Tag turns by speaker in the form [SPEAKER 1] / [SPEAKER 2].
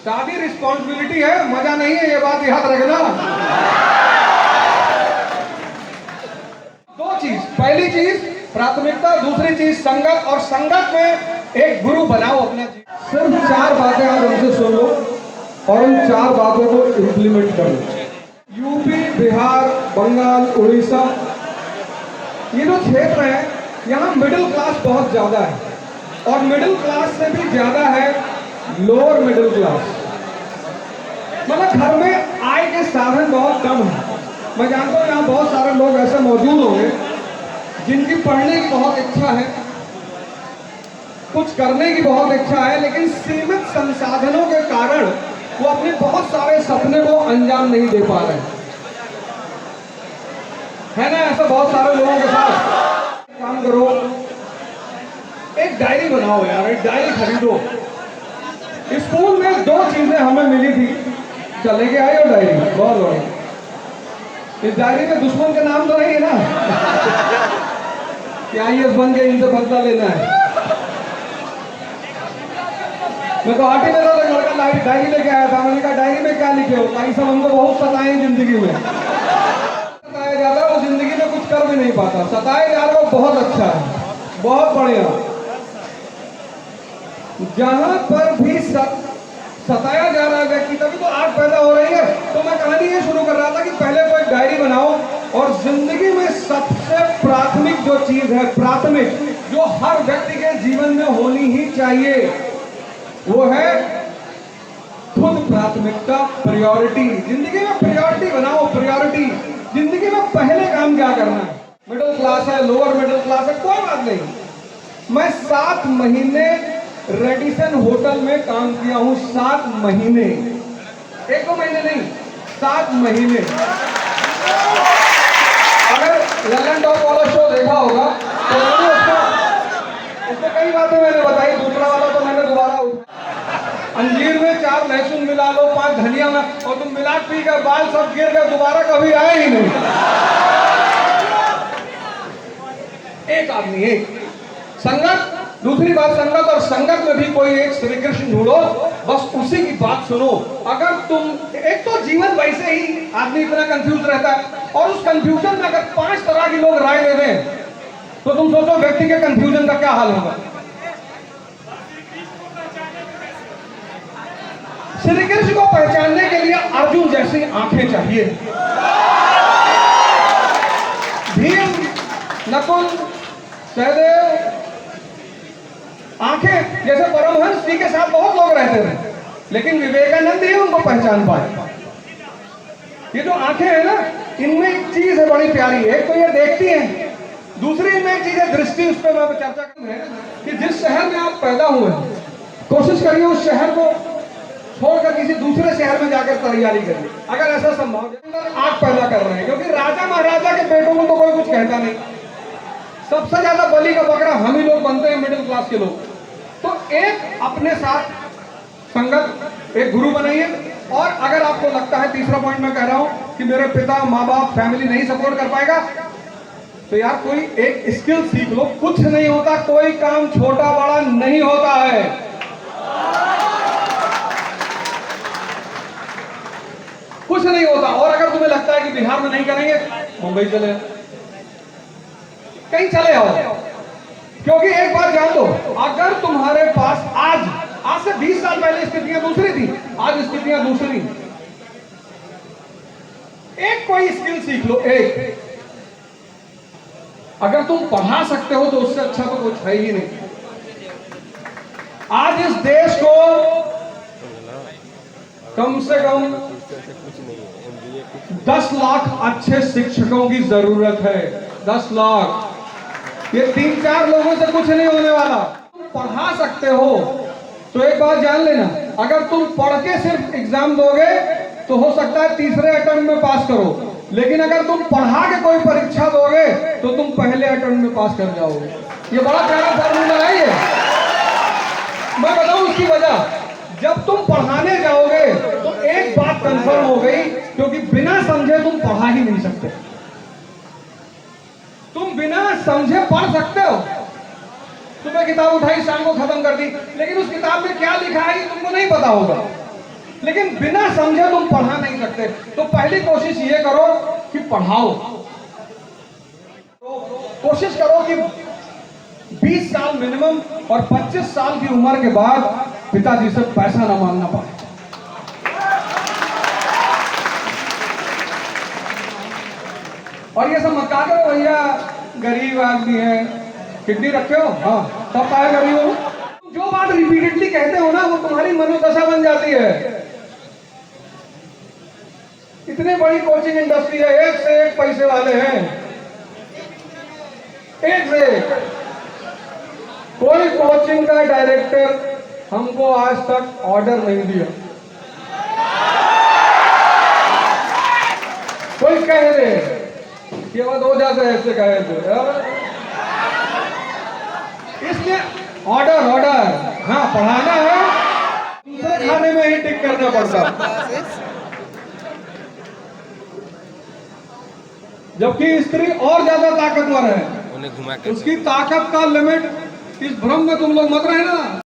[SPEAKER 1] शादी रिस्पॉन्सिबिलिटी है, मजा नहीं है, ये बात याद रखना। दो चीज, पहली चीज प्राथमिकता, दूसरी चीज संगत, और संगत में एक गुरु बनाओ अपना जीवन। सिर्फ 4 बातें आज हमसे सुन लो और उन 4 बातों को इंप्लीमेंट करो। यूपी, बिहार, बंगाल, उड़ीसा, ये जो क्षेत्र है यहाँ मिडिल क्लास बहुत ज्यादा है, और मिडिल क्लास से भी ज्यादा है लोअर मिडिल क्लास। मतलब घर में आय के साधन बहुत कम है। मैं जानता हूँ यहाँ बहुत सारे लोग ऐसे मौजूद होंगे जिनकी पढ़ने की बहुत इच्छा है, कुछ करने की बहुत इच्छा है, लेकिन सीमित संसाधनों के कारण वो अपने बहुत सारे सपने को अंजाम नहीं दे पा रहे है ना। ऐसा बहुत सारे लोगों के साथ काम करो, एक डायरी बनाओ यार, एक डायरी खरीदो। स्कूल में 2 चीजें हमें मिली थी, चले के आई और डायरी, बहुत बड़ी। इस डायरी में दुश्मन के नाम तो नहीं है ना कि IAS बन के इनसे बदला लेना है। मैं तो आटे में लड़का डायरी लेके आया था, मैंने कहा डायरी में क्या लिखे हो? भाई साहब हमको बहुत सताए जिंदगी में। सताया जा रहा है, वो जिंदगी में कुछ कर भी नहीं पाता, सताया जा रहा है, वो बहुत अच्छा है, बहुत बढ़िया। जहां पर भी सताया जा रहा है व्यक्ति, तभी तो आग पैदा हो रही है। तो मैं कहानी ये शुरू कर रहा था कि पहले तो एक डायरी बनाओ, और जिंदगी में सबसे प्राथमिक जो चीज है, प्राथमिक जो हर व्यक्ति के जीवन में होनी ही चाहिए, वो है खुद प्राथमिकता, प्रायोरिटी। जिंदगी में प्रायोरिटी बनाओ, प्रायोरिटी। जिंदगी में पहले काम क्या करना है? मिडिल क्लास है, लोअर मिडिल क्लास है, कोई बात नहीं। मैं 7 महीने रेडिसन होटल में काम किया हूं, 7 महीने, 1-2 महीने नहीं, 7 महीने। अगर ललन टॉप वाला शो देखा होगा तो उसमें कई बातें मैंने बताई, दूसरा वाला तो मैंने दोबारा अंजीर में 4 लहसुन मिला लो, 5 धनिया में, और तुम मिला पी कर बाल सब गिर गए, दोबारा कभी आए ही नहीं। एक आदमी, एक संगत। दूसरी बात संगत, और संगत में भी कोई एक श्री कृष्ण ढूंढो, बस उसी की बात सुनो। अगर तुम, एक तो जीवन वैसे ही आदमी इतना कंफ्यूज रहता है, और उस कंफ्यूजन में अगर 5 तरह के लोग राय दे दें तो तुम सोचो व्यक्ति के कंफ्यूजन का क्या हाल होगा। श्री कृष्ण को पहचानने के लिए अर्जुन जैसी आंखें चाहिए, भीम, नकुल, सहदेव, आंखें जैसे परमहंस जी के साथ बहुत लोग रहते थे, लेकिन विवेकानंद ही उनको पहचान पाए। ये जो आंखें हैं ना, इनमें एक चीज है बड़ी प्यारी, एक तो ये देखती हैं, दूसरी इनमें एक चीज है दृष्टि। उस पर मैं चर्चा करूंगा कि जिस शहर में आप पैदा हुए, कोशिश करिए उस शहर को छोड़कर किसी दूसरे शहर में जाकर तैयारी करिए, अगर ऐसा संभव है। आग पैदा कर रहे हैं, क्योंकि राजा महाराजा के बेटों को तो कोई कुछ कहता नहीं, सबसे ज्यादा बलि का बकरा हम ही लोग बनते हैं, मिडिल क्लास के लोग। तो एक अपने साथ संगत, एक गुरु बनाइए। और अगर आपको लगता है, तीसरा पॉइंट मैं कह रहा हूं कि मेरे पिता, माँ बाप, फैमिली नहीं सपोर्ट कर पाएगा, तो यार कोई एक स्किल सीख लो। कुछ नहीं होता, कोई काम छोटा बड़ा नहीं होता है। कुछ नहीं होता। और अगर तुम्हें लगता है कि बिहार में नहीं करेंगे, मुंबई चले, कहीं चले आओ। क्योंकि एक बात जान लो, अगर तुम्हारे पास आज से 20 साल पहले स्थितियां दूसरी थी, आज स्थितियां दूसरी। एक कोई स्किल सीख लो, एक। अगर तुम पढ़ा सकते हो तो उससे अच्छा तो कुछ है ही नहीं। आज इस देश को कम से कम 10 लाख अच्छे शिक्षकों की जरूरत है। 10 लाख। ये 3-4 लोगों से कुछ नहीं होने वाला। तुम पढ़ा सकते हो तो एक बात जान लेना, अगर तुम पढ़ के सिर्फ एग्जाम दोगे तो हो सकता है तीसरे अटेम्प्ट में पास करो, लेकिन अगर तुम पढ़ा के कोई परीक्षा दोगे तो तुम पहले अटेम्प्ट में पास कर जाओगे। ये बड़ा प्यारा फॉर्मूला है ये। मैं बताऊं उसकी वजह, जब तुम पढ़ाने जाओगे तो एक बात कंफर्म हो गई, क्योंकि बिना समझे तुम पढ़ा ही नहीं सकते। तुम बिना समझे पढ़ सकते हो, सुबह किताब उठाई, शाम को खत्म कर दी, लेकिन उस किताब में क्या लिखा है ये तुमको नहीं पता होगा। लेकिन बिना समझे तुम पढ़ा नहीं सकते। तो पहली कोशिश ये करो कि पढ़ाओ। तो कोशिश करो कि 20 साल मिनिमम और 25 साल की उम्र के बाद पिताजी से पैसा न मांगना पड़े। और ये सब मत कहा करो भैया गरीब आदमी है, किडनी रखे हो, हाँ तब पाया गरीब हो। जो बात रिपीटेडली कहते हो ना वो तुम्हारी मनोदशा बन जाती है। इतनी बड़ी कोचिंग इंडस्ट्री है, एक से एक पैसे वाले हैं, एक से एक। कोई कोचिंग का डायरेक्टर हमको आज तक ऑर्डर नहीं दिया। कोई कह दे ये बात हो जाता है, ऐसे कहे थे इसलिए ऑर्डर हाँ पढ़ाना है, दूसरे खाने में ही टिक करना पड़ता। जबकि स्त्री और ज्यादा ताकतवर है, उसकी ताकत का लिमिट इस भ्रम में तुम लोग मत रहना।